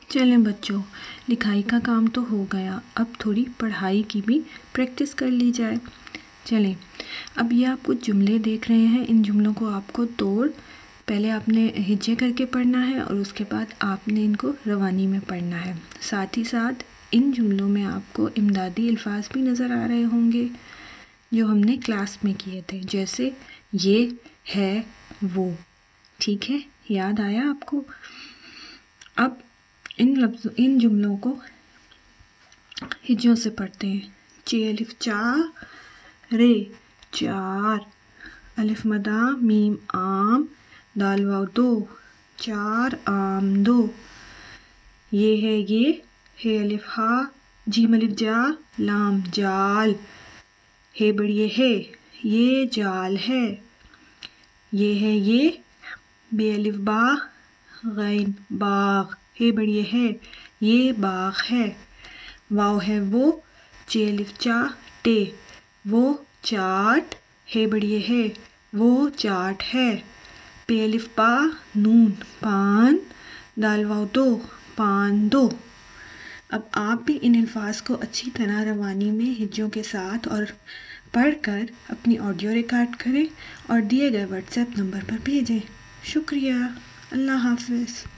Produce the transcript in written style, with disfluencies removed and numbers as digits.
چلیں بچوں، لکھائی کا کام تو ہو گیا، اب تھوڑی پڑھائی کی بھی پریکٹس کر لی جائے۔ چلیں، اب یہ آپ کچھ جملے دیکھ رہے ہیں، ان جملوں کو آپ کو پہلے آپ نے ہجے کر کے پڑھنا ہے اور اس کے بعد آپ نے ان کو روانی میں پڑھنا ہے۔ ساتھ ہی ساتھ ان جملوں میں آپ کو امدادی الفاظ بھی نظر آ رہے ہوں گے جو ہم نے کلاس میں کیے تھے، جیسے یہ ہے وہ۔ ٹھیک ہے، یاد آیا آپ کو؟ اب ان جملوں کو ہجوں سے پڑھتے ہیں۔ الف چا رے چار، الف مدہ میم آم دال واو دو، چار آم دو۔ یہ ہے یہ، ہے الف ہا جیم الف جا لام جال، ہے بڑی ہے، یہ جال ہے۔ یہ ہے یہ، بے الف با غین باغ، ہے بڑی ہے، یہ باغ ہے۔ واو ہے وہ، چے الف چا ٹے، وہ چاٹ، ہے بڑی ہے، وہ چاٹ ہے۔ پے الف پا نون پان، دال واو دو پان دو۔ اب آپ بھی ان الفاظ کو اچھی طرح روانی میں ہجوں کے ساتھ اور پڑھ کر اپنی آڈیو ریکارڈ کریں اور دیے گئے واٹس ایپ نمبر پر بھیجیں۔ شکریہ، اللہ حافظ۔